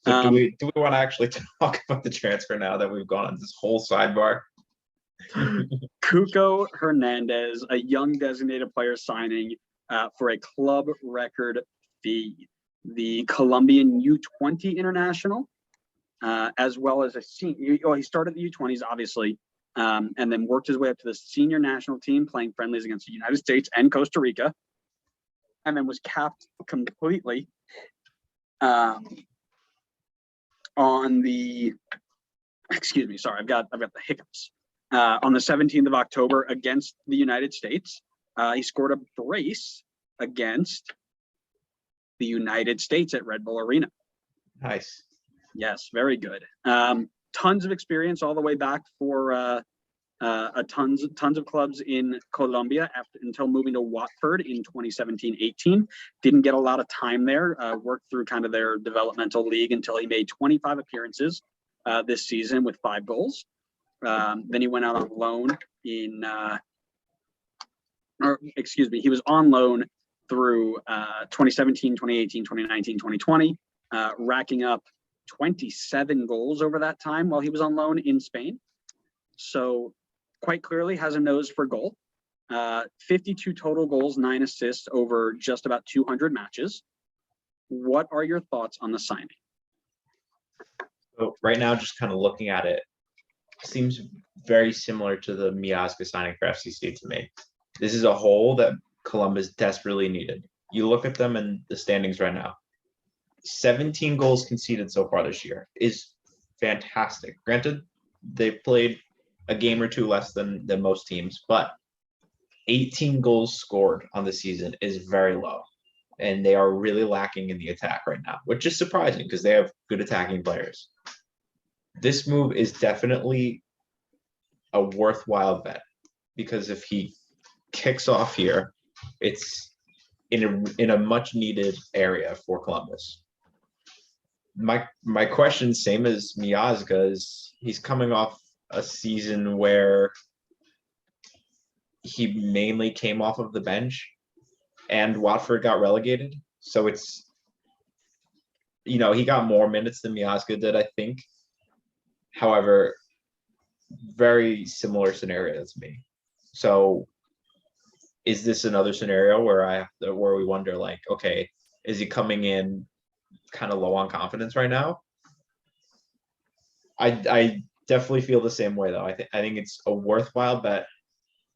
So do we want to actually talk about the transfer now that we've gone on this whole sidebar? Cucho Hernandez, a young designated player signing for a club record fee. The Colombian U20 international, as well as a senior. Oh, he started the U20s, obviously, and then worked his way up to the senior national team, playing friendlies against the United States and Costa Rica, and then was capped completely on the. Excuse me, sorry, I've got the hiccups. On the 17th of October against the United States, he scored a brace against the United States at Red Bull Arena. Nice. Yes, very good. Tons of experience all the way back for tons of clubs in Colombia until moving to Watford in 2017-18. Didn't get a lot of time there. Worked through kind of their developmental league until he made 25 appearances this season with 5 goals. Then he went out on loan he was on loan through 2017, 2018, 2019, 2020, racking up 27 goals over that time while he was on loan in Spain. So quite clearly has a nose for goal. 52 total goals, 9 assists over just about 200 matches. What are your thoughts on the signing? So right now, just kind of looking at it, seems very similar to the Miazga signing for FCC to me. This is a hole that Columbus desperately needed. You look at them in the standings right now. 17 goals conceded so far this year is fantastic. Granted, they played a game or two less than most teams, but 18 goals scored on the season is very low. And they are really lacking in the attack right now, which is surprising because they have good attacking players. This move is definitely a worthwhile bet because if he kicks off here, it's in a much needed area for Columbus. My question, same as Miazga, is he's coming off a season where he mainly came off of the bench and Watford got relegated. So it's, he got more minutes than Miazga did, I think. However, very similar scenario to me. So is this another scenario where we wonder, like, okay, is he coming in kind of low on confidence right now? I definitely feel the same way though. I think it's a worthwhile bet.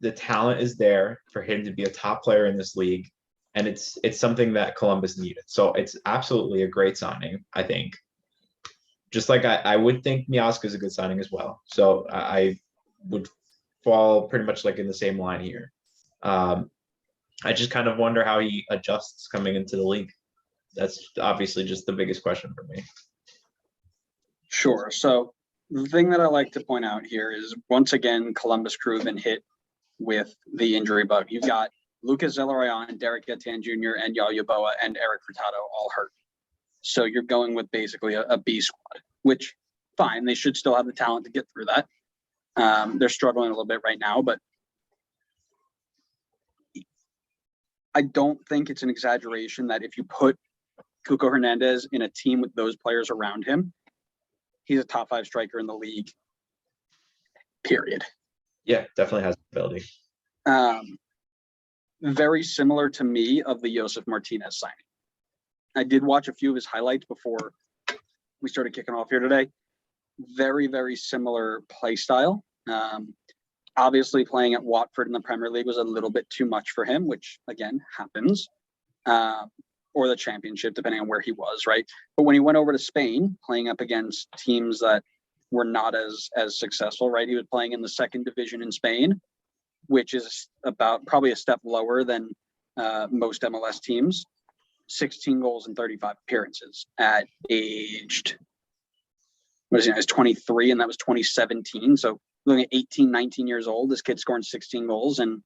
The talent is there for him to be a top player in this league, and it's something that Columbus needed. So it's absolutely a great signing, I think. Just like I would think Miazga is a good signing as well. So I would fall pretty much like in the same line here. I just kind of wonder how he adjusts coming into the league. That's obviously just the biggest question for me. Sure. So the thing that I like to point out here is, once again, Columbus Crew have been hit with the injury bug. You've got Lucas Zelarayan, Derek Etienne Jr., and Yaya Boa and Eric Furtado all hurt. So you're going with basically a B squad, which, fine, they should still have the talent to get through that. They're struggling a little bit right now, but I don't think it's an exaggeration that if you put Cucho Hernandez in a team with those players around him, he's a top 5 striker in the league, period. Yeah, definitely has ability. Very similar to me of the Josef Martinez signing. I did watch a few of his highlights before we started kicking off here today. Very, very similar play style. Obviously, playing at Watford in the Premier League was a little bit too much for him, which, again, happens. Or the Championship, depending on where he was, right? But when he went over to Spain, playing up against teams that were not as successful, right? He was playing in the 2nd division in Spain, which is about probably a step lower than most MLS teams. 16 goals and 35 appearances at aged, what is he, he was 23, and that was 2017. So looking at 18, 19 years old, this kid's scoring 16 goals and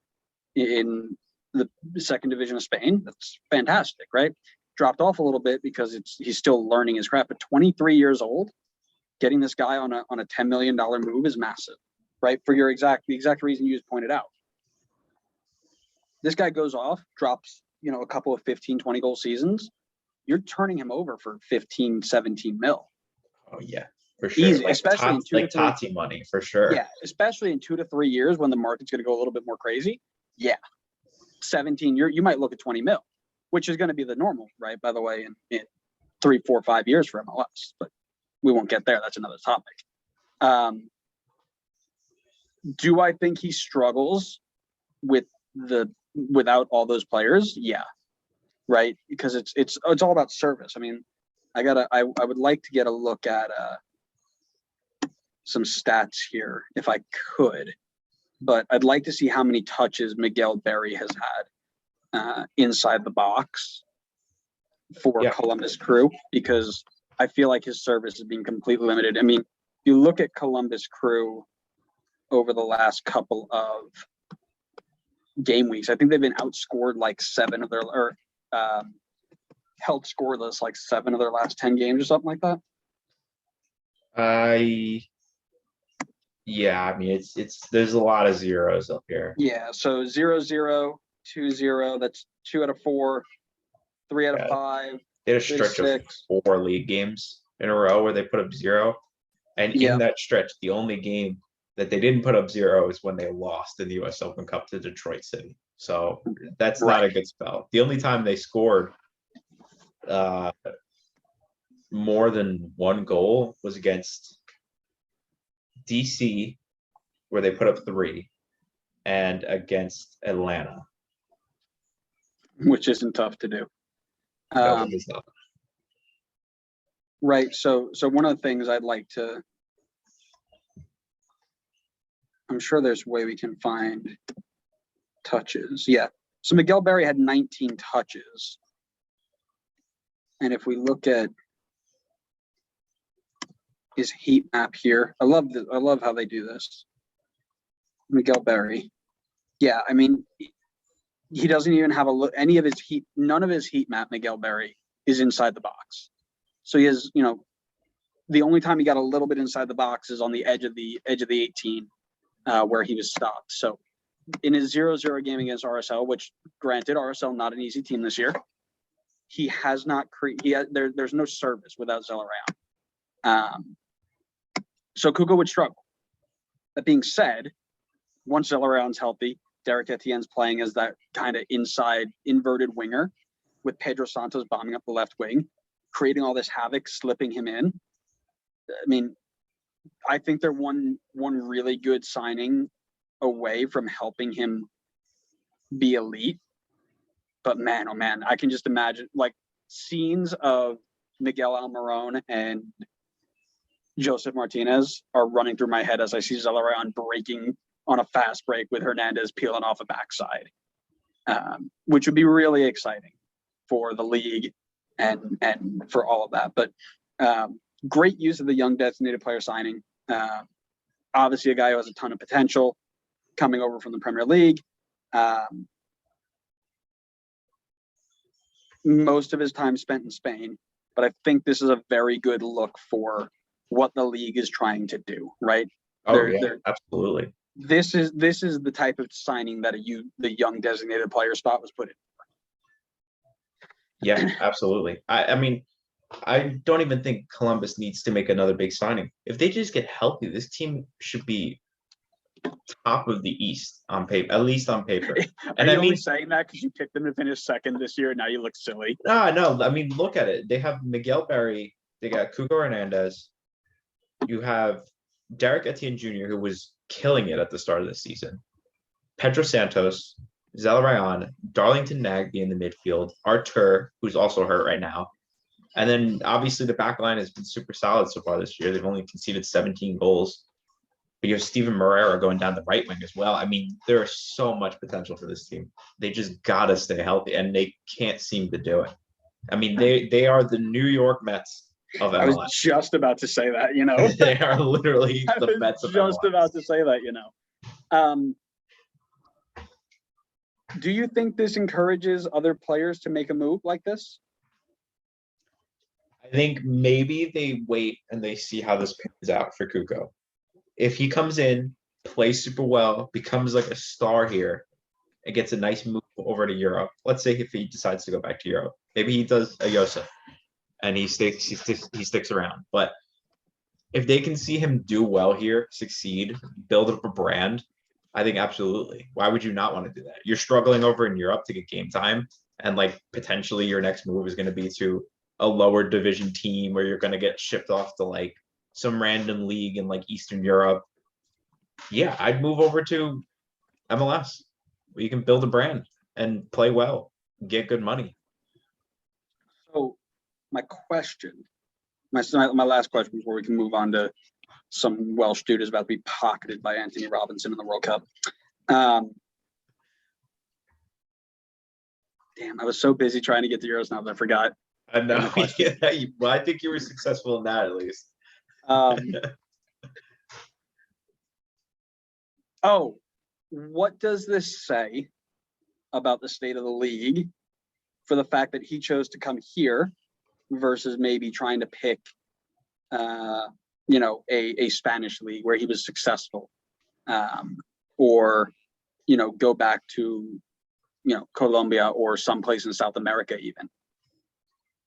in the 2nd division of Spain. That's fantastic, right? Dropped off a little bit because he's still learning his craft, but 23 years old, getting this guy on a $10 million move is massive, right? For the exact reason you just pointed out. This guy goes off, drops, a couple of 15, 20 goal seasons. You're turning him over for 15, 17 mil, Oh yeah, for sure. Easy, especially in 2 to 3. Tati money for sure. Yeah, especially in 2 to 3 years when the market's going to go a little bit more crazy. Yeah, 17 year, you might look at 20 mil, which is going to be the normal, right? By the way, in 3, 4, 5 years for MLS, but we won't get there. That's another topic. Do I think he struggles without all those players? Yeah, right. Because it's all about service. I mean, I would like to get a look at some stats here if I could, but I'd like to see how many touches Miguel Berry has had inside the box for Columbus Crew, because I feel like his service is being completely limited. I mean, you look at Columbus Crew over the last couple of game weeks. I think they've been outscored like 7 of their, or held scoreless like 7 of their last 10 games or something like that. Yeah, I mean it's there's a lot of zeros up here. Yeah, so 0-0, 2-0. That's 2 out of 4, 3 out of 5. They had a stretch of 4 league games in a row where they put up 0, and in that stretch, the only game that they didn't put up 0 is when they lost in the U.S. Open Cup to Detroit City. So that's not a good spell. The only time they scored more than 1 goal was against DC, where they put up 3, and against Atlanta, which isn't tough to do. No, it is not. Right. So one of the things I'd like to, I'm sure there's a way we can find touches. Yeah. So Miguel Berry had 19 touches. And if we look at his heat map here, I love how they do this. Miguel Berry. Yeah, I mean, he doesn't even have any of his heat, none of his heat map, Miguel Berry, is inside the box. So he has, the only time he got a little bit inside the box is on the edge of the 18, where he was stopped. So in his 0-0 game against RSL, which granted RSL not an easy team this year, he has not there's no service without Zelarayán. So Cucho would struggle. That being said, once Zelarayán's healthy, Derek Etienne's playing as that kind of inside inverted winger with Pedro Santos bombing up the left wing, creating all this havoc, slipping him in. I mean, I think they're one really good signing away from helping him be elite. But man, oh man, I can just imagine like scenes of Miguel Almiron and Joseph Martinez are running through my head as I see Zelarayán breaking on a fast break with Hernandez peeling off a backside, which would be really exciting for the league and for all of that. But great use of the young designated player signing. Obviously, a guy who has a ton of potential coming over from the Premier League. Most of his time spent in Spain, but I think this is a very good look for what the league is trying to do, right? Absolutely. This is the type of signing that the young designated player spot was put in. Yeah, absolutely. I mean, I don't even think Columbus needs to make another big signing. If they just get healthy, this team should be top of the East on paper, at least on paper. And I mean, only saying that because you picked them to finish second this year, and now you look silly. No. I mean, look at it. They have Miguel Berry. They got Cucho Hernandez. You have Derek Etienne Jr., who was killing it at the start of the season. Pedro Santos, Zelarayán, Darlington Nagbe in the midfield, Artur, who's also hurt right now. And then obviously the back line has been super solid so far this year. They've only conceded 17 goals. But you have Steven Moreira going down the right wing as well. I mean, there is so much potential for this team. They just got to stay healthy, and they can't seem to do it. I mean, they are the New York Mets of MLS. I was just about to say that, They are literally the Mets of MLS. Just about to say that, Do you think this encourages other players to make a move like this? I think maybe they wait and they see how this pans out for Cucho. If he comes in, plays super well, becomes like a star here, and gets a nice move over to Europe. Let's say if he decides to go back to Europe, maybe he does a Joseph, and he sticks around. But if they can see him do well here, succeed, build up a brand, I think absolutely. Why would you not want to do that? You're struggling over in Europe to get game time, and like potentially your next move is going to be to a lower division team where you're going to get shipped off to like some random league in like Eastern Europe. Yeah, I'd move over to MLS where you can build a brand and play well, get good money. So my question, my last question before we can move on to some Welsh dude is about to be pocketed by Anthony Robinson in the World Cup. Damn, I was so busy trying to get to Euros now that I forgot. I know. My question. Yeah, well, I think you were successful in that at least. Oh, what does this say about the state of the league for the fact that he chose to come here versus maybe trying to pick, a Spanish league where he was successful, or, go back to, Colombia or someplace in South America even.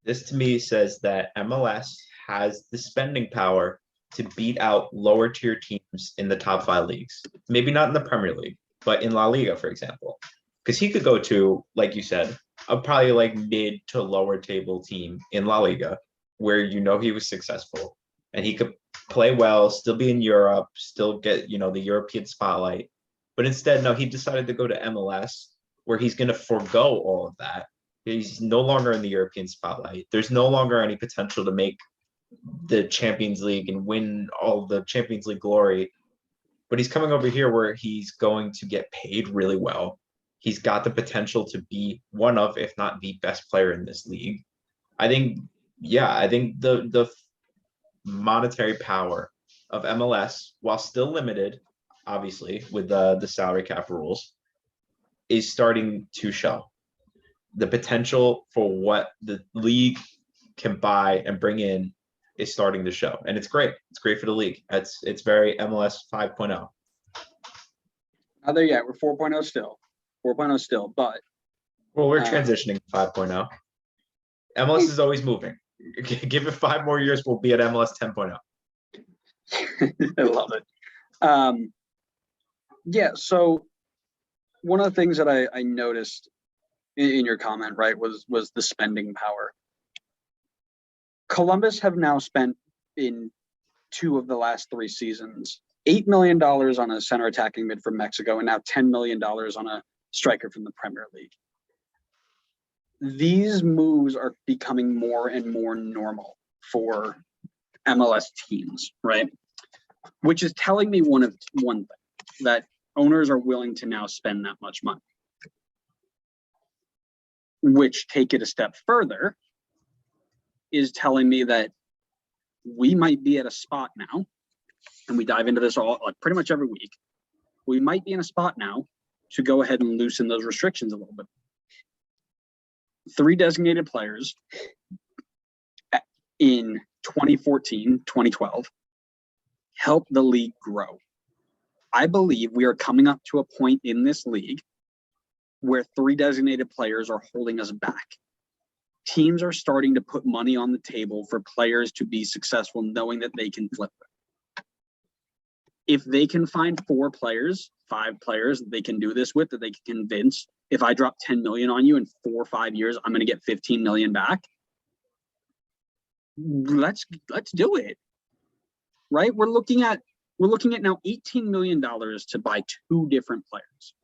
This to me says that MLS has the spending power to beat out lower tier teams in the top 5 leagues. Maybe not in the Premier League, but in La Liga, for example. Because he could go to, like you said, a probably like mid to lower table team in La Liga, where he was successful and he could play well, still be in Europe, still get, the European spotlight. But instead, no, he decided to go to MLS, where he's going to forego all of that. He's no longer in the European spotlight. There's no longer any potential to make the Champions League and win all the Champions League glory. But he's coming over here where he's going to get paid really well. He's got the potential to be one of, if not the best player in this league. I think the monetary power of MLS, while still limited, obviously, with the salary cap rules, is starting to show. The potential for what the league can buy and bring in is starting to show. And it's great. It's great for the league. It's very MLS 5.0. Not there yet. We're 4.0 still. 4.0 still, but well, we're transitioning to 5.0. MLS is always moving. Give it 5 more years, we'll be at MLS 10.0. I love it. Yeah, so one of the things that I noticed in your comment, right, was the spending power. Columbus have now spent in 2 of the last 3 seasons $8 million on a center attacking mid from Mexico and now $10 million on a striker from the Premier League. These moves are becoming more and more normal for MLS teams, right? Which is telling me one thing, that owners are willing to now spend that much money. Which, take it a step further, is telling me that we might be at a spot now, and we dive into this all like pretty much every week. We might be in a spot now to go ahead and loosen those restrictions a little bit. 3 designated players in 2014, 2012 helped the league grow. I believe we are coming up to a point in this league where 3 designated players are holding us back. Teams are starting to put money on the table for players to be successful, knowing that they can flip them. If they can find 4 players, 5 players that they can do this with, that they can convince, if I drop 10 million on you in 4 or 5 years, I'm going to get 15 million back. Let's do it. Right? We're looking at now $18 million to buy 2 different players.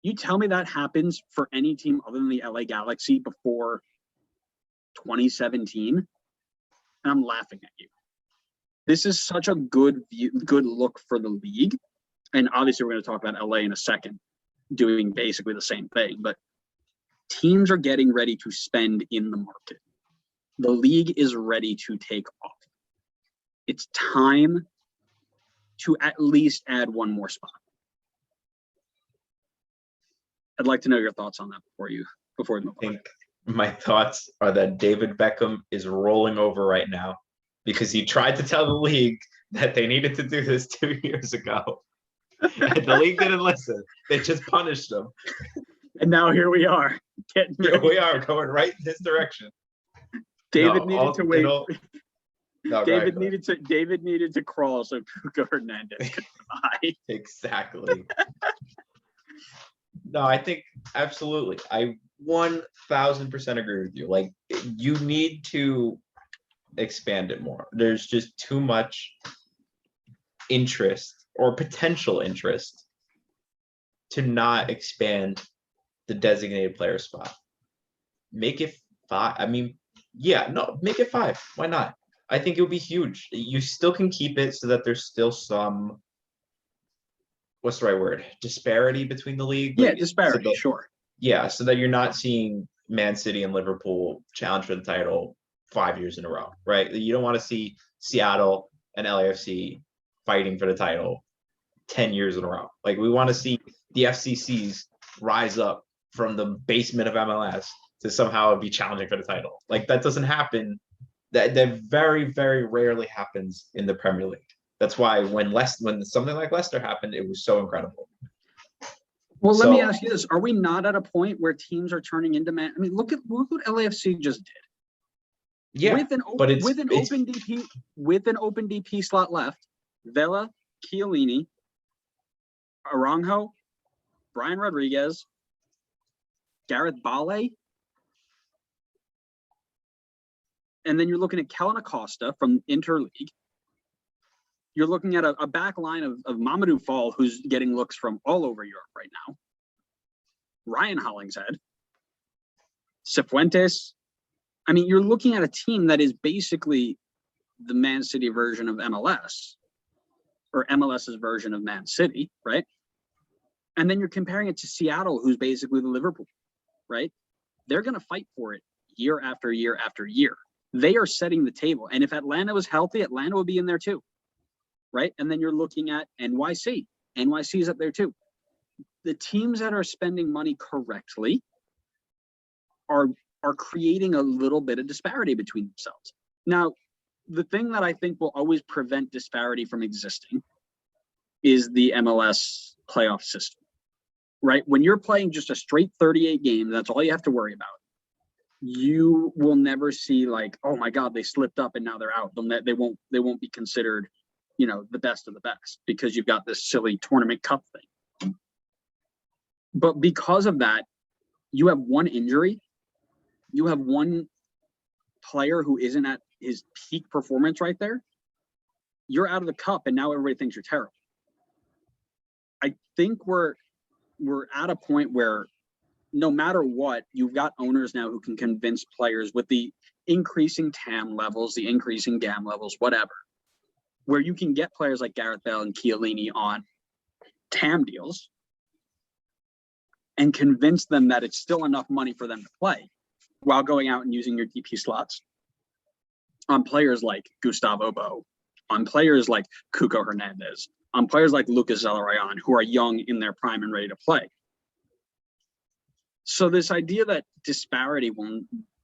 You tell me that happens for any team other than the LA Galaxy before 2017, and I'm laughing at you. This is such a good look for the league. And obviously we're going to talk about LA in a second, doing basically the same thing, but teams are getting ready to spend in the market. The league is ready to take off. It's time to at least add 1 more spot. I'd like to know your thoughts on that before we move on. I think my thoughts are that David Beckham is rolling over right now because he tried to tell the league that they needed to do this 2 years ago. And the league didn't listen. They just punished him. And now here we are. Here we are going right in this direction. David needed to wait. No, go ahead, David needed to crawl so Cucho Hernandez could fly. Exactly. No, I think absolutely. I 1000% agree with you. Like, you need to expand it more. There's just too much interest or potential interest to not expand the designated player spot. Make it 5. I mean, yeah, no, make it 5. Why not? I think it would be huge. You still can keep it so that there's still some, what's the right word? Disparity between the league. Yeah, Like, disparity, sure. Yeah, so that you're not seeing Man City and Liverpool challenge for the title 5 years in a row, right? You don't want to see Seattle and LAFC fighting for the title 10 years in a row. Like, we want to see the FCCs rise up from the basement of MLS to somehow be challenging for the title. Like, that doesn't happen. That very, very rarely happens in the Premier League. That's why when something like Leicester happened, it was so incredible. Well, let me ask you this: are we not at a point where teams are turning into man? I mean, look what LAFC just did. Yeah, with an open DP slot left, Vela, Chiellini, Aranjo, Brian Rodriguez, Gareth Bale, and then you're looking at Kellen Acosta from Interleague. You're looking at a back line of Mamadou Fall, who's getting looks from all over Europe right now. Ryan Hollingshead, Cifuentes. I mean, you're looking at a team that is basically the Man City version of MLS, or MLS's version of Man City, right? And then you're comparing it to Seattle, who's basically the Liverpool, right? They're going to fight for it year after year after year. They are setting the table. And if Atlanta was healthy, Atlanta would be in there too, right? And then you're looking at NYC. NYC is up there too. The teams that are spending money correctly are creating a little bit of disparity between themselves. Now, the thing that I think will always prevent disparity from existing is the MLS playoff system, right? When you're playing just a straight 38 games, that's all you have to worry about. You will never see like, oh my God, they slipped up and now they're out. They won't be considered, the best of the best because you've got this silly tournament cup thing. But because of that, you have one injury, you have one player who isn't at his peak performance right there, you're out of the cup and now everybody thinks you're terrible. I think we're at a point where no matter what, you've got owners now who can convince players with the increasing TAM levels, the increasing GAM levels, whatever, where you can get players like Gareth Bale and Chiellini on TAM deals and convince them that it's still enough money for them to play while going out and using your DP slots on players like Gustavo Bo, on players like Cucho Hernandez, on players like Lucas Zelarayan, who are young in their prime and ready to play. So this idea that disparity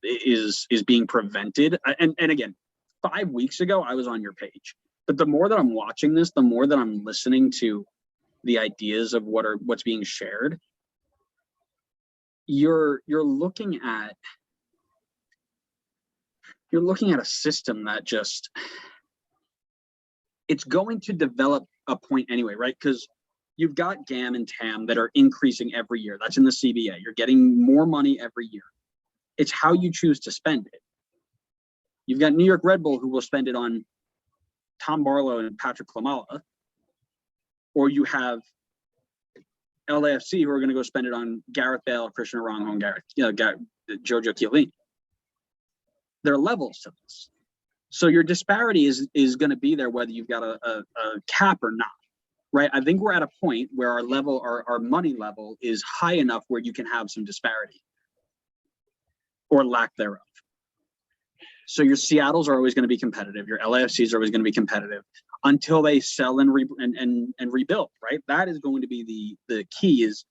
is being prevented, and again, 5 weeks ago, I was on your page. But the more that I'm watching this, the more that I'm listening to the ideas of what's being shared, you're looking at a system that just, it's going to develop a point anyway, right? Because you've got GAM and TAM that are increasing every year. That's in the CBA. You're getting more money every year. It's how you choose to spend it. You've got New York Red Bull who will spend it on Tom Barlow and Patrick Klimala, or you have LAFC who are going to go spend it on Gareth Bale, Christian Aranjo, and Giorgio Chiellini. There are levels to this. So your disparity is going to be there whether you've got a cap or not, right? I think we're at a point where our money level is high enough where you can have some disparity or lack thereof. So your Seattles are always going to be competitive. Your LAFCs are always going to be competitive until they sell and rebuild, right? That is going to be the key is,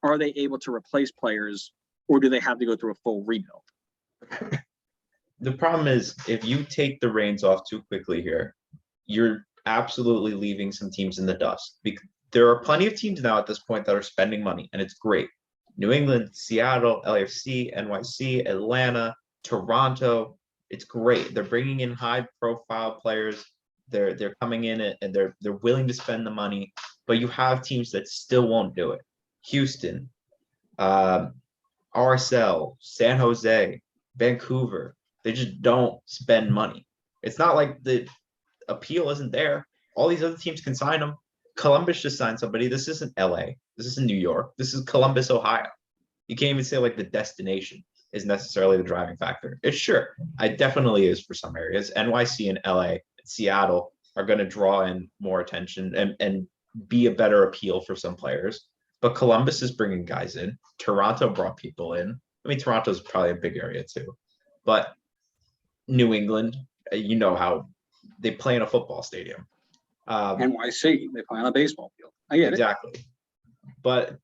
are they able to replace players or do they have to go through a full rebuild? The problem is if you take the reins off too quickly here, you're absolutely leaving some teams in the dust. There are plenty of teams now at this point that are spending money, and it's great. New England, Seattle, LAFC, NYC, Atlanta, Toronto, It's great. They're bringing in high profile players. They're coming in and they're willing to spend the money, but you have teams that still won't do it. Houston, RSL, San Jose, Vancouver. They just don't spend money. It's not like the appeal isn't there. All these other teams can sign them. Columbus just signed somebody. This isn't LA. This isn't New York. This is Columbus, Ohio. You can't even say like the destination is necessarily the driving factor. It's sure. It definitely is for some areas. NYC and LA and Seattle are going to draw in more attention and be a better appeal for some players. But Columbus is bringing guys in. Toronto brought people in. I mean, Toronto's probably a big area too. But New England, you know how they play in a football stadium. NYC, they play on a baseball field. I get exactly. But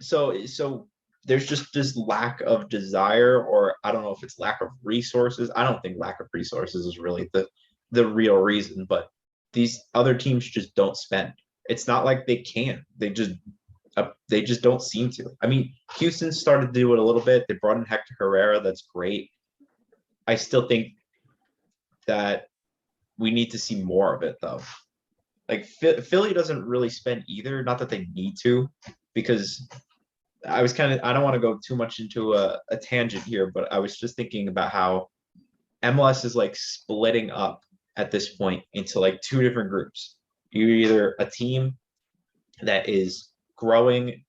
so there's just this lack of desire, or I don't know if it's lack of resources. I don't think lack of resources is really the real reason, but these other teams just don't spend. It's not like they can't. They just don't seem to. I mean, Houston started to do it a little bit. They brought in Hector Herrera. That's great. I still think that we need to see more of it, though. Like Philly doesn't really spend either. Not that they need to, because I don't want to go too much into a tangent here, but I was just thinking about how MLS is like splitting up at this point into like two different groups. You're either a team that is growing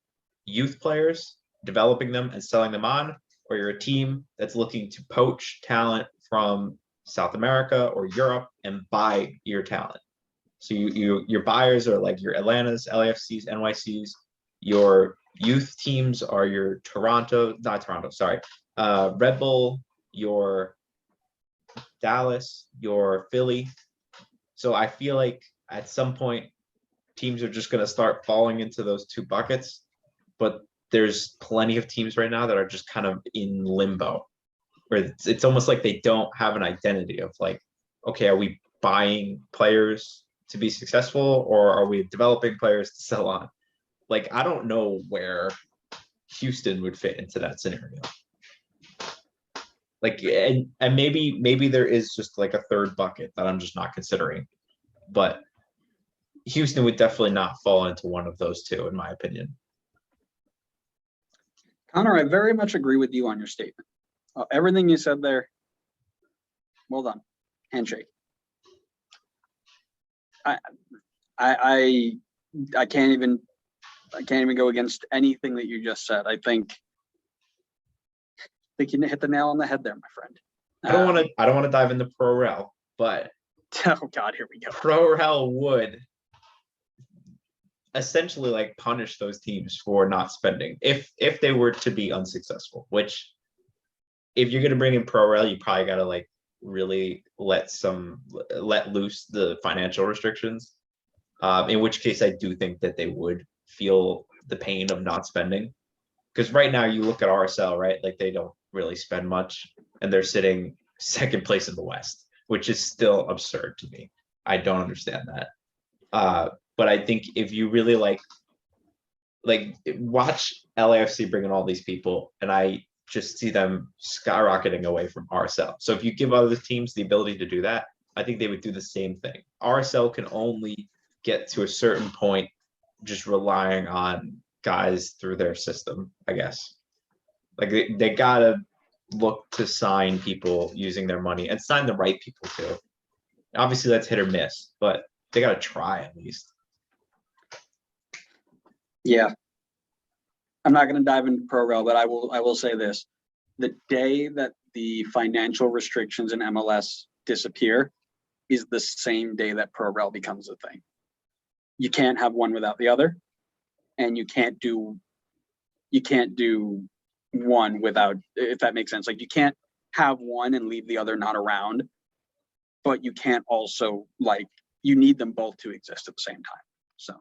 youth players, developing them and selling them on, or you're a team that's looking to poach talent from South America or Europe and buy your talent. So your buyers are like your Atlantas, LAFCs, NYCs. Your youth teams are your Red Bull, your Dallas, your Philly. So I feel like at some point teams are just going to start falling into those two buckets, but there's plenty of teams right now that are just kind of in limbo, where it's almost like they don't have an identity of like, okay, are we buying players to be successful, or are we developing players to sell on? Like, I don't know where Houston would fit into that scenario. Like, and maybe there is just like a third bucket that I'm just not considering, but Houston would definitely not fall into one of those two, in my opinion. Connor, I very much agree with you on your statement. Everything you said there, well done. Handshake. I can't even go against anything that you just said. I think you hit the nail on the head there, my friend. I don't want to dive into Pro Rel, but oh God, here we go. Pro Rel would essentially like punish those teams for not spending if they were to be unsuccessful, which if you're going to bring in Pro Rel, you probably got to like really let loose the financial restrictions, in which case I do think that they would feel the pain of not spending, because right now you look at RSL, right? Like they don't really spend much and they're sitting second place in the West, which is still absurd to me. I don't understand that. But I think if you really like watch LAFC bring in all these people, and I just see them skyrocketing away from RSL. So if you give other teams the ability to do that, I think they would do the same thing. RSL can only get to a certain point just relying on guys through their system, I guess. Like they gotta look to sign people using their money and sign the right people too. Obviously that's hit or miss, but they gotta try at least. Yeah. I'm not going to dive into Pro Rel, but I will say this. The day that the financial restrictions in MLS disappear is the same day that Pro Rel becomes a thing. You can't have one without the other, and you can't do one without, if that makes sense. Like you can't have one and leave the other not around, but you can't also, like, you need them both to exist at the same time. So